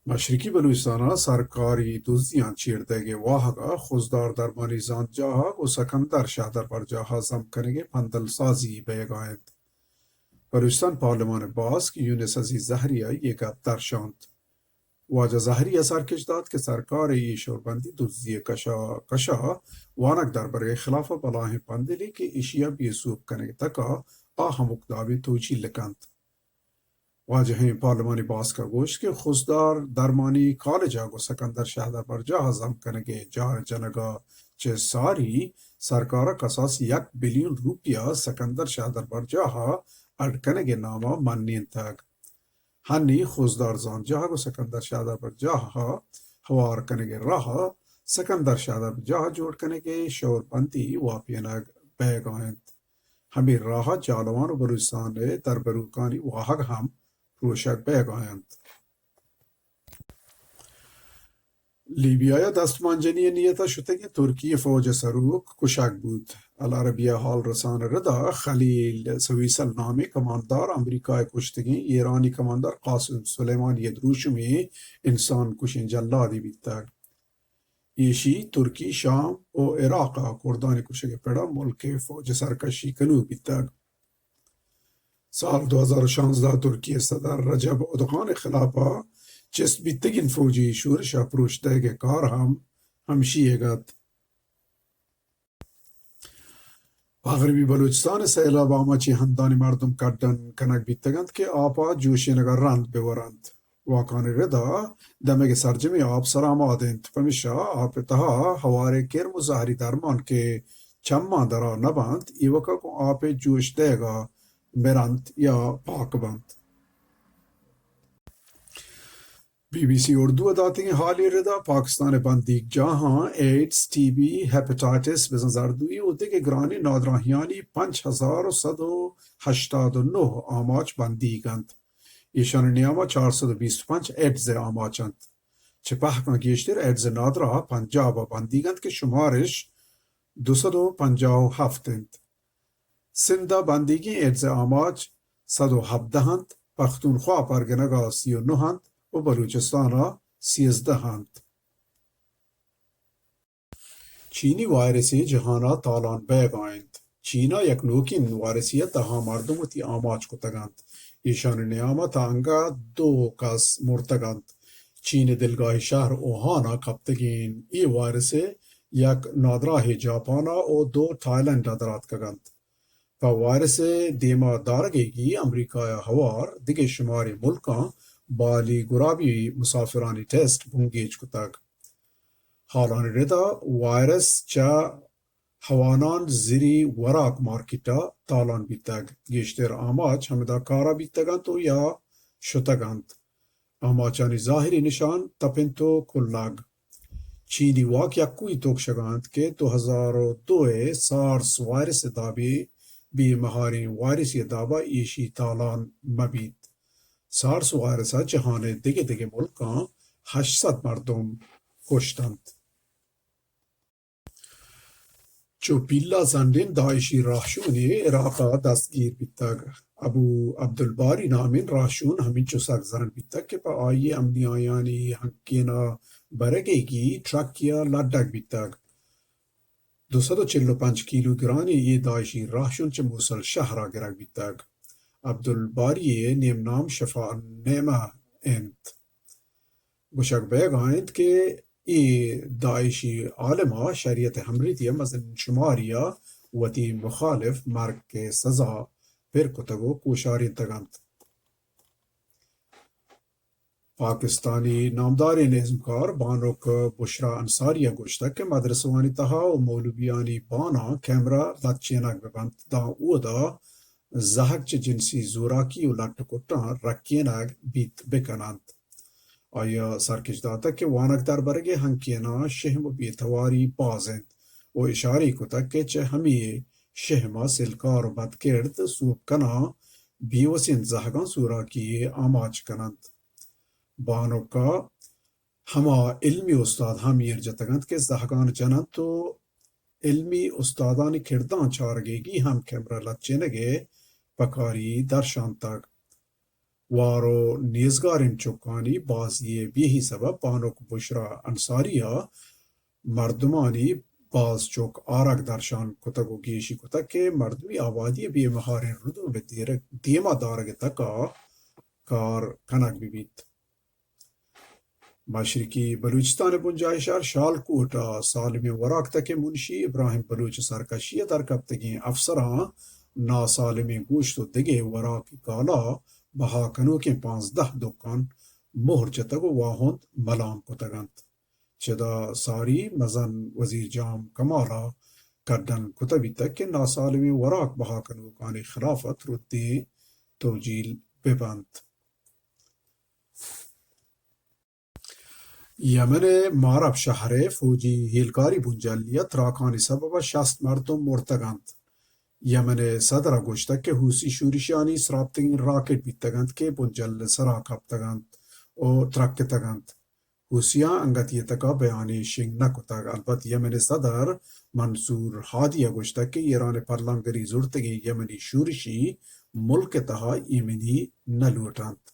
مشرقی بلوچستان سرکاری دزدیاں چیردگی واہگا خوزدار درمانی زان جاہا و سکندر شہدر پر جاہا زم کنگے پندل سازی بیگائند. بلوچستان پارلمان باز کی یونس عزیز زہریہ یہ گپ درشاند. واجہ زہریہ سرکش داد کہ سرکار یہ شوربندی دزدی کشا وانک دربرگ خلاف بلاہیں پندلی کہ اشیا بیسوب کنگ تکا آہم اقدامی توچی لکند. واجہ پارلمانی باس کا گوشت کے خوزدار درمانی کالج آگو سکندر شہدہ پر جہاں زم کنگے جار جنگا چے ساری سرکارہ کساس 1 بلیون روپیہ سکندر شہدر پر جہاں اڑکنگے نامہ منین تک. ہنی خوزدار زان جہاں کو سکندر شہدہ پر جہاں ہوار کنگے راہا سکندر شہدہ پر جہاں جوڑ کنگے شور بندی واپینگ بیگ آئند. ہمیں راہا جالوان و بلوچستان دربروکانی واہگ ہم روشک بیگ آیند. لیبیا دستمانجنی نیتا شتگی ترکی فوج سروک کشک بود. العربیہ حال رسان ردا خلیل سویسل نامی کماندار امریکای کشتگی ایرانی کماندار قاسم سلیمان یدروش میں انسان کشین جلادی بیتگ. ایشی ترکی شام و عراق کردانی کشگ پیڑا ملک فوج سرکشی کنو بیتگ. سال 2016 ترکی صدر رجب اردوغان خلافہ چست بیتگین فوجی شورش پروشتے کے کار ہمشیگت. مغربی بلوچستان سیلاب آماچی ہندانی مردم کڈن کنک بیتگند کہ آپا جوشی نگر رند بورند. واکان ردا دمگ سرجمی آپ سلام آدند پمیشا آپ تہا ہوارے کیر مظاہری درمان کے چمان درا نبند ایوکا کو آپ جوش دے گا میرانت یا پاک بند. بی بی سی اردو اداتی حالی ردا پاکستان بندیگ جہاں ایڈز ٹی بی ہیپیٹائٹس بزن زردوی ادے کے گرانی نادراہیانی 5189 آماچ بندیگند. ایشان نیاما 425 ایڈز آماچند. چپاہ کا گیشتر ایڈز نادرہ پنجاب بندیگند کے شمارش 257 سندہ بندگی ایڈز آماج 117 پختونخوا پرگنگا 39 و بلوچستانہ 13. چینی وائرسی جہانا تالان بیگ آئند. چینا یک نوکین وائرسیت تہا مردمتی آماج کو تگند. ایشان نیاما تانگا 2 کس مرتگند. چین دلگاہ شہر اوہانا کپتگین ای وائرس یک نادراہ جاپانا و 2 تھائیلینڈ درات کگند. وائرس دیما دارگے کی امریکہ ہوار دیگے شماری ملکاں بالی گرابی مسافرانی ٹیسٹ بھنگیج کتگ. حالان ردا وائرس چا ہوانان زیری وراک مارکیٹا تالان بیتگ. گیشتر آماچ ہمدا کارا بیتگند و یا شتگند. آماچانی ظاہری نشان تپنتو کلاگ. چینی واک یکوی توکشگند کے 2002 سارس وائرس دابی بی مہاری وائرسی دابا ایشی تالان مبید. سارس وائرسا جہانے دیگے دیگے ملکاں 800 مردم کشتند. چوپیلا زندین داعشی راہشونی عراقا دستگیر بیتگ. ابو عبدالباری نامین راہشون ہمیں چوسک زن بیتگ کہ پا آئی امنی آیانی ہنکینا برگے کی ٹرکیا لڈک بیتگ. 245 کیلو گرانی یہ داعشی راہشون چے موصل شہرہ گرگ بیتگ. عبدالباری نیم نام شفا نیمہ انت. گشک بیگ آئند کہ ای داعشی عالمہ شریعت حمریتیہ مزن شماریہ وتی مخالف مرگ کے سزا پھر کتگو کوشاری تگند. پاکستانی نامداری نظمکار بانوک بشرا انصاریہ گوشتک کہ مدرسوانی تہا و مولویانی بانا کیمرہ لچینک ببند دا اودا زہک چ جنسی زوراکی و لٹ کٹاں رکینک بیت بکنند. آیا سرکش داتا کہ وانک در برگے ہنکینا شہم بیتواری بازند و اشاری کتک کہ چہ ہمی شہما سلکار و بدکرد سوپ کنا بیوسین زہگان سوراکی آماچ کنند. بانو کا ہما علمی استاد ہمیر جتگند کہ زہگان جنند تو علمی استادانی کردان چارگے گی ہم کیمرہ لچینگے پکاری درشان تک. وارو نیزگارن چوکانی بازی بیهی سبب پانوک بشرا انصاریہ مردمانی باز چوک آرک درشان کتگو گیشی کتک کے مردمی آبادی بی مہارن ردو به دیما دارگ تکا کار کنک بیت. مشرقی بلوچستان بنجائے شہر شالکوٹ سالم وراک تک منشی ابراہیم بلوچ سرکشی درکبتگی افسراں نا سالم گوشت و دگے وراک کالا بہا کنو کے 15 دکان مہر جتگو واہند ملام کتگند چدا ساری مزن وزیر جام کمالا کردن کتبی تک کہ نا سالم وراک بہا کنو کان خلافت ردی توجیل ببند. یمن مارب شهر فوجی هیلکاری بنجلیت راکانی سبب 60 مردم مرتگند. یمن صدر گوشتک که حوسی شورشیانی سرابتگین راکت بیتگند که بنجل سرا کبتگند و ترکتگند. حوسیان انگتی تکا بیانی شنگ نکتگ. البت یمن صدر منصور حادیہ گوشتک که ایران پرلانگری زورتگی یمنی شورشی ملک تها ایمنی نلوٹند.